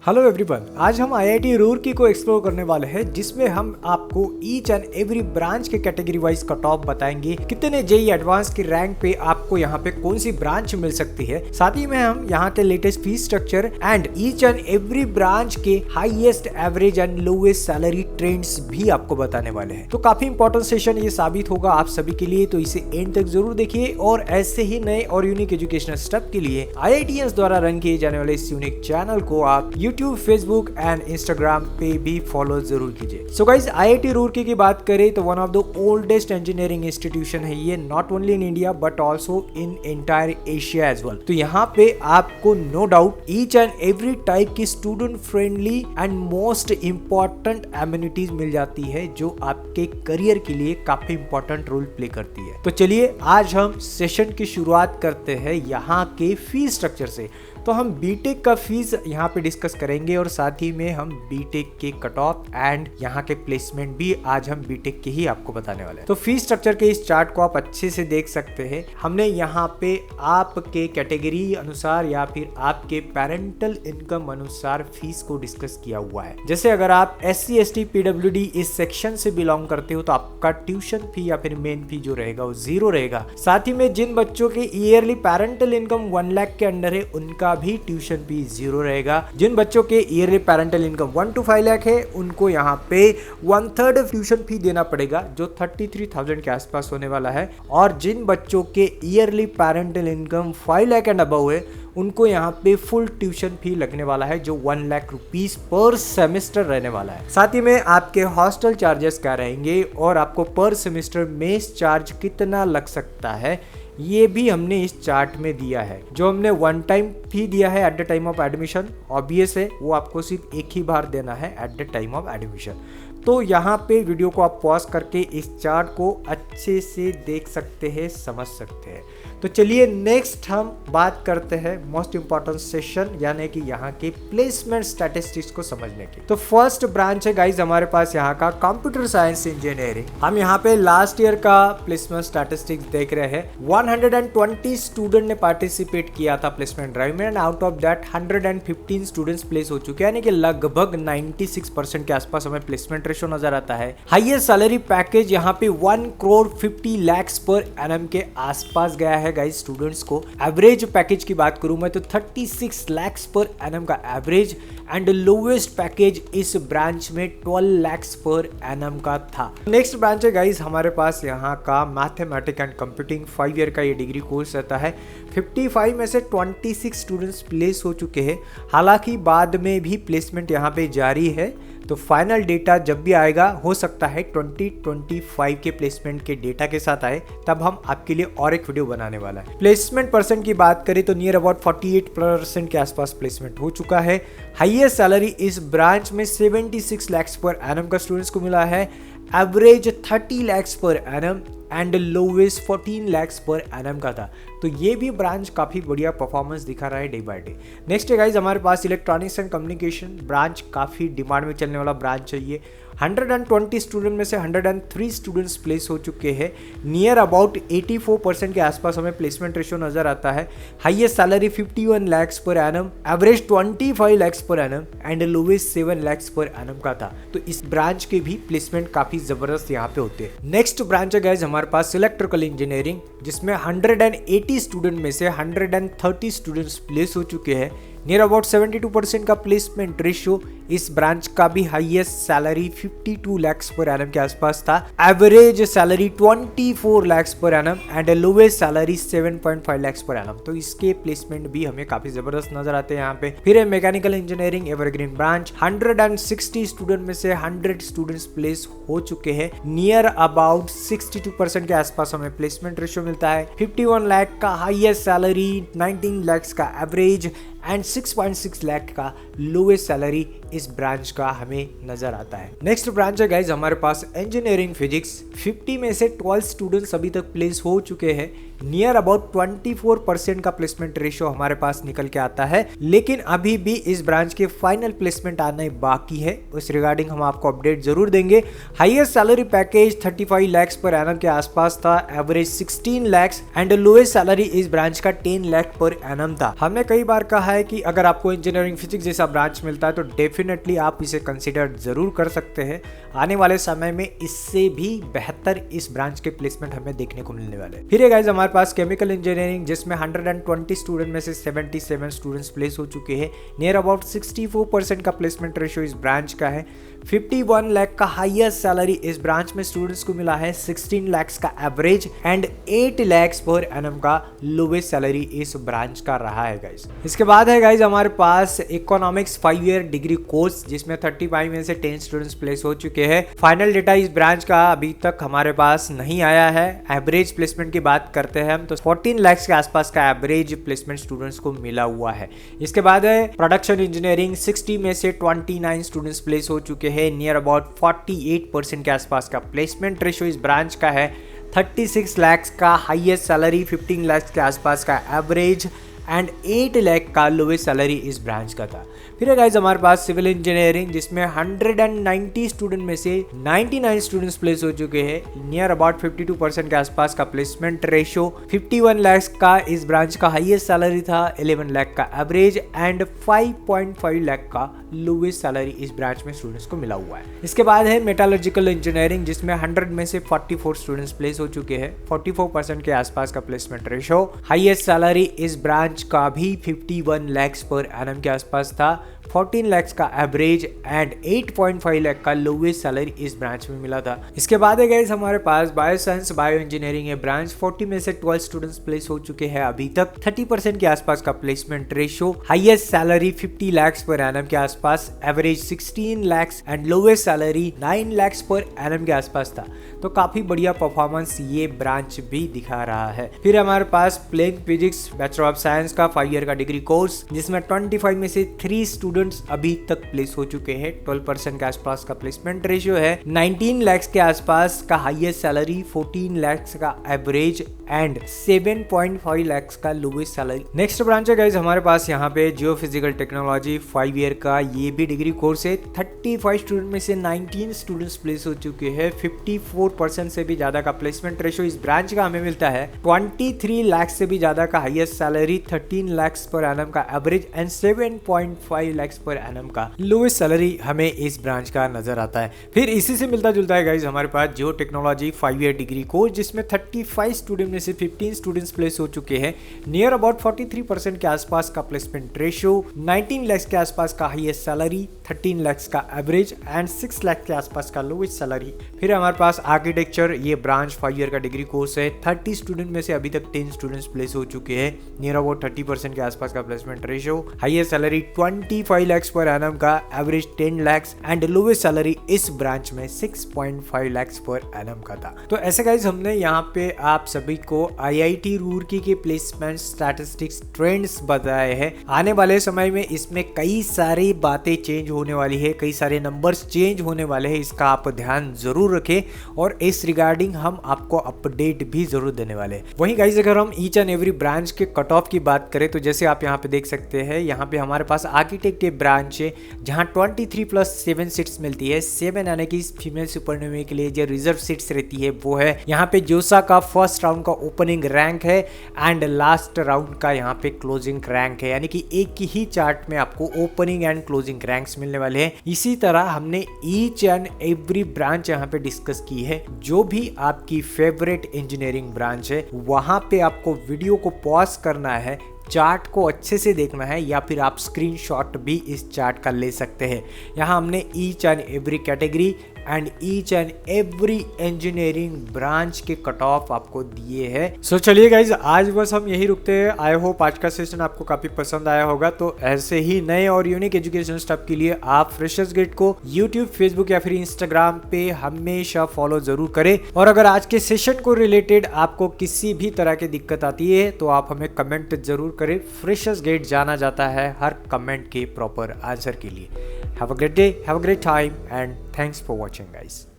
Hello everyone, आज हम IIT Roorkee को एक्सप्लोर करने वाले हैं जिसमें हम आपको ईच एंड एवरी ब्रांच के कैटेगरी वाइज कट ऑफ बताएंगे, कितने जेईई एडवांस की रैंक पे आपको यहाँ पे कौन सी ब्रांच मिल सकती है। साथ ही में हम यहाँ के latest fees structure and each and every branch के highest average and lowest salary trends भी आपको बताने वाले हैं। तो काफी इंपॉर्टेंट सेशन ये साबित होगा आप सभी के लिए, तो इसे एंड तक जरूर देखिए और ऐसे ही नए और यूनिक एजुकेशनल स्टेप के लिए आईआईटीएंस द्वारा रन किए जाने वाले इस यूनिक चैनल को आप यूट्यूब, फेसबुक एंड इंस्टाग्राम पे भी फॉलो जरूर कीजिए। सो गाइस, आईआईटी रूरकी की बात करें तो one of the oldest engineering institution है ये, not only in India but also in entire Asia as well. तो यहाँ पे आपको no doubt each and every type की student friendly and most important amenities मिल जाती है जो आपके करियर के लिए काफी इंपॉर्टेंट रोल प्ले करती है। तो चलिए आज हम सेशन की शुरुआत करते हैं यहाँ के फीस स्ट्रक्चर से। तो हम बीटेक का फीस यहाँ पे डिस्कस करेंगे और साथ ही में हम बीटेक के कट ऑफ एंड यहाँ के प्लेसमेंट भी आज हम बीटेक के ही आपको बताने वाले हैं। तो फीस स्ट्रक्चर के इस चार्ट को आप अच्छे से देख सकते हैं। हमने यहाँ पे आपके कैटेगरी अनुसार या फिर आपके पेरेंटल इनकम अनुसार फीस को डिस्कस किया हुआ है। जैसे अगर आप SC ST PWD इस सेक्शन से बिलोंग करते हो तो आपका ट्यूशन फी या फिर मेन फी जो रहेगा वो 0 रहेगा। साथ ही में जिन बच्चों के ईयरली पेरेंटल इनकम 1 लाख के अंडर है उनका भी ट्यूशन फी 0 रहेगा। जिन बच्चों के yearly parental income 1 to 5 lakh है उनको यहाँ पे 1/3 ट्यूशन फी देना पड़ेगा जो 33,000 के आसपास होने वाला है। और जिन बच्चों के yearly parental income 5 lakh and above है उनको यहाँ पे फुल ट्यूशन फी लगने वाला है जो 1 लाख रुपीस पर सेमेस्टर रहने वाला है। साथ ही में आपके हॉस्टल चार्जेस क्या रहेंगे और आपको पर सेमेस्टर मेस चार्ज कितना लग सकता है ये भी हमने इस चार्ट में दिया है। जो हमने वन टाइम फी दिया है at the time of admission, obvious है वो आपको सिर्फ एक ही बार देना है at the time of admission. तो यहाँ पे वीडियो को आप पॉज करके इस चार्ट को अच्छे से देख सकते हैं, समझ सकते हैं। तो चलिए नेक्स्ट हम बात करते हैं मोस्ट इंपॉर्टेंट सेशन यानी कि यहाँ के प्लेसमेंट स्टैटिस्टिक्स को समझने की। तो फर्स्ट ब्रांच है गाइज हमारे पास यहाँ का कंप्यूटर साइंस इंजीनियरिंग। हम यहाँ पे लास्ट ईयर का प्लेसमेंट स्टैटिस्टिक्स देख रहे हैं। 120 स्टूडेंट ने पार्टिसिपेट किया था प्लेसमेंट ड्राइव में and out of that 115 students place हो चुके हैं, यानी कि लगभग 96% के आसपास हमें प्लेसमेंट रेशियो नजर आता है। हाईएस्ट सैलरी पैकेज यहाँ पे 1,50 लाख पर एनम के आसपास गया है गाइस स्टूडेंट्स को। एवरेज पैकेज की बात करूं मैं तो 36 लाख पर एनम का एवरेज एंड लोवेस्ट पैकेज इस ब्रांच में 12 लाख पर एनम का था। नेक्स्ट ब्रांच है गाइस हमारे पास यहाँ का मैथमेटिक्स एंड कंप्यूटिंग 5 ईयर का ये डिग्री कोर्स रहता है। 55 में से 26 स्टूडेंट्स प्लेस हो चुके हैं, हालांकि बाद में भी प्लेसमेंट यहाँ पे जारी है। तो फाइनल डेटा जब भी आएगा हो सकता है 2025 के प्लेसमेंट के डेटा के साथ आए, तब हम आपके लिए और एक वीडियो बनाने वाला है। प्लेसमेंट परसेंट की बात करें तो नियर अबाउट 48% के आसपास प्लेसमेंट हो चुका है। हाईएस्ट सैलरी इस ब्रांच में 76 लाख पर एनम का स्टूडेंट्स को मिला है, average 30 lakh per annum and lowest 14 lakh per annum का था। तो ये भी ब्रांच काफी बढ़िया परफॉर्मेंस दिखा रहा है डे बाय डे। नेक्स्ट है गाइज हमारे पास इलेक्ट्रॉनिक्स एंड कम्युनिकेशन ब्रांच, काफी डिमांड में चलने वाला ब्रांच है ये। 120 स्टूडेंट में से 103 स्टूडेंट्स प्लेस हो चुके हैं। नियर अबाउट 84% के आसपास हमें प्लेसमेंट रेशियो नजर आता है। Highest salary 51 lakh per annum, average 25 lakh per annum and lowest 7 lakh per annum का था। तो इस ब्रांच के भी प्लेसमेंट काफी जबरदस्त यहाँ पे होते हैं। नेक्स्ट ब्रांच है गाइज हमारे पास इलेक्ट्रिकल इंजीनियरिंग, जिसमें 180 स्टूडेंट में से 130 स्टूडेंट्स प्लेस हो चुके हैं। नियर अबाउट 72% का प्लेसमेंट रेशियो इस ब्रांच का भी। Highest salary 52 lakh per annum के आसपास था, average salary 24 lakh per annum and lowest salary 7.5 lakh per annum. तो इसके प्लेसमेंट भी हमें काफी जबरदस्त नजर आते हैं यहाँ पे। फिर है mechanical engineering evergreen branch, 160 student में से 100 स्टूडेंट्स प्लेस हो चुके हैं। नियर अबाउट 62% के आसपास हमें प्लेसमेंट रेशियो मिलता है। 51 लाख का हाईएस्ट सैलरी, 19 लाख का एवरेज एंड 6.6 लाख का लोवेस्ट सैलरी इस ब्रांच का हमें नजर आता है। नेक्स्ट ब्रांच है गाइज हमारे पास इंजीनियरिंग फिजिक्स। 50 में से 12 स्टूडेंट्स अभी तक प्लेस हो चुके हैं। नियर अबाउट 24% का प्लेसमेंट रेशियो हमारे पास निकल के आता है, लेकिन अभी भी इस ब्रांच के फाइनल प्लेसमेंट आने बाकी है। उस रिगार्डिंग हम आपको अपडेट जरूर देंगे। Highest salary package 35 lakh per annum के आसपास था, average 16 lakh and lowest salary इस ब्रांच का 10 लाख पर एनम था। हमने कई बार कहा है कि अगर आपको इंजीनियरिंग फिजिक्स जैसा ब्रांच मिलता है तो डेफिनेटली आप इसे कंसिडर जरूर कर सकते हैं। आने वाले समय में इससे भी बेहतर इस ब्रांच के प्लेसमेंट हमें देखने को मिलने वाले। फिर है गाइस हमारे पास केमिकल इंजीनियरिंग, जिसमें 120 स्टूडेंट में से 77 स्टूडेंट्स प्लेस हो चुके हैं। नियर अबाउट 64% का प्लेसमेंट रेशियो इस ब्रांच का है। 51 लाख का हाईएस्ट सैलरी इस ब्रांच में स्टूडेंट्स को मिला है, 16 लाख का average and 8 lakh per annum का लोवेस्ट सैलरी इस ब्रांच का रहा है गाइस। इसके बाद है गाइस हमारे पास इकोनॉमिक्स 5 ईयर डिग्री कोर्स, जिसमें 35 में से 10 स्टूडेंट्स प्लेस हो चुके हैं। फाइनल डेटा इस ब्रांच का अभी तक हमारे पास नहीं आया है। एवरेज प्लेसमेंट की बात करते हैं हम तो 14 लाख के आसपास का एवरेज प्लेसमेंट स्टूडेंट्स को मिला हुआ है। इसके बाद है प्रोडक्शन इंजीनियरिंग, 60 में से 29 स्टूडेंट्स प्लेस हो चुके हैं। नियर अबाउट 48% के आसपास का प्लेसमेंट रेशियो इस ब्रांच का है। 36 लाख का हाईएस्ट सैलरी, 15 लाख के आसपास का एवरेज एंड 8 लाख का लोवेस्ट सैलरी इस ब्रांच का था। फिर है गाइस हमारे पास सिविल इंजीनियरिंग, जिसमें 190 स्टूडेंट में से 99 स्टूडेंट्स प्लेस हो चुके हैं। नियर अबाउट 52% के आसपास का प्लेसमेंट रेशियो, 51 लाख का इस ब्रांच का हाईएस्ट सैलरी था, 11 लाख का एवरेज एंड 5.5 लाख का लोवेस्ट सैलरी इस ब्रांच में स्टूडेंट्स को मिला हुआ है। इसके बाद है मेटालर्जिकल इंजीनियरिंग, जिसमें 100 में से 44 स्टूडेंट्स प्लेस हो चुके हैं। 44% के आसपास का प्लेसमेंट रेशियो, हाईएस्ट सैलरी इस ब्रांच का भी 51 लाख पर एनम के आसपास था, 14 लाख का एवरेज एंड 8.5 लाख का लोवेस्ट सैलरी इस ब्रांच में मिला था। इसके बाद है गाइस हमारे पास बायो साइंस बायो इंजीनियरिंग है ब्रांच, 40 में से 12 स्टूडेंट्स प्लेस हो चुके हैं अभी तक। 30% के आसपास का placement ratio, highest salary 50 lakh per annum के आसपास, average 16 lakh and lowest salary 9 lakh per annum के आसपास था। तो काफी बढ़िया परफॉर्मेंस ये ब्रांच भी दिखा रहा है। फिर हमारे पास प्लेइंग फिजिक्स बैचलर ऑफ साइंस का 5 ईयर का डिग्री कोर्स, जिसमें 25 में से 3 स्टूडेंट्स अभी तक प्लेस हो चुके हैं। 12% के आसपास का प्लेसमेंट रेशियो है। 19 लाख के आसपास का हाईएस्ट सैलरी, 14 लाख का एवरेज एंड 7.5 लाख का लोवेस्ट सैलरी। नेक्स्ट ब्रांच है गाइस हमारे पास यहाँ पे जियो फिजिकल टेक्नोलॉजी, 5 ईयर का ये भी डिग्री कोर्स है। 35 स्टूडेंट में से 19 स्टूडेंट्स प्लेस हो चुके हैं। 54% से भी ज्यादा का प्लेसमेंट रेशियो इस ब्रांच का हमें मिलता है। 23 लाख से भी ज्यादा का highest salary, 13 lakh per annum का average and 7.5 lakh per annum का लोएस्ट सैलरी हमें इस ब्रांच का नजर आता है। फिर इसी से मिलता जुलता है गाइस हमारे पास जियो टेक्नोलॉजी 5 ईयर डिग्री कोर्स, जिसमें 35 स्टूडेंट में से 15 स्टूडेंट्स प्लेस हो चुके हैं। नियर अबाउट 43% के आसपास का प्लेसमेंट रेशियो, 19 लाख के आसपास का हाईएस्ट सैलरी, 13 लाख का एवरेज एंड 6 लाख के आसपास का लोएस्ट सैलरी। फिर हमारे पास आर्किटेक्चर, ये ब्रांच 5 ईयर का डिग्री कोर्स है। 30 स्टूडेंट में से अभी तक 10 स्टूडेंट्स प्लेस हो चुके हैं। नियर अबाउट 30% के आसपास का placement ratio, highest salary 25 lakh per annum का, average 10 lakh and lowest salary इस ब्रांच में 6.5 लाख पर एनम का था। तो ऐसे गाइस हमने यहाँ पे आप सभी को आईआईटी रूरकी के प्लेसमेंट स्टैटिस्टिक्स ट्रेंड्स बताए हैं। आने वाले समय में इसमें कई सारी बातें चेंज होने वाली है, कई सारे नंबर्स चेंज होने वाले हैं, इसका आप ध्यान जरूर रखें और इस रिगार्डिंग हम आपको अपडेट भी जरूर देने वाले हैं। वहीं गाइस अगर हम ईच एंड एवरी ब्रांच के कट ऑफ की बात करें तो जैसे आप यहाँ पे देख सकते हैं, यहाँ पे हमारे पास आर्किटेक्ट के ब्रांच है जहाँ 23+7 सीट्स मिलती है। 7 यानी कि फीमेल सुपरनोवी के लिए जो रिजर्व सीट्स रहती है वो है। यहाँ पे जोसा का फर्स्ट राउंड का ओपनिंग रैंक है एंड लास्ट राउंड का यहाँ पे क्लोजिंग रैंक है, यानी कि एक ही चार्ट में आपको ओपनिंग एंड क्लोजिंग रैंक्स मिलने वाले हैं। इसी तरह हमने ईच एंड एवरी ब्रांच यहाँ पे डिस्कस की है। जो भी आपकी फेवरेट इंजीनियरिंग ब्रांच है वहां पे आपको वीडियो को पॉज करना है, चार्ट को अच्छे से देखना है, या फिर आप स्क्रीनशॉट भी इस चार्ट का ले सकते हैं। यहाँ हमने each and every category and each and every engineering branch के कट ऑफ आपको दिए हैं। सो चलिए गाइज आज बस हम यही रुकते हैं। आई होप आज का सेशन आपको काफी पसंद आया होगा। तो ऐसे ही नए और यूनिक एजुकेशन स्टफ के लिए आप फ्रेशर्स गेट को यूट्यूब, फेसबुक या फिर इंस्टाग्राम पे हमेशा फॉलो जरूर करें। और अगर आज के सेशन को रिलेटेड आपको किसी भी तरह की दिक्कत आती है तो आप हमें कमेंट जरूर करें। फ्रेशर्स गेट जाना जाता है हर कमेंट के प्रॉपर आंसर के लिए। Have a great day, have a great time and thanks for watching guys.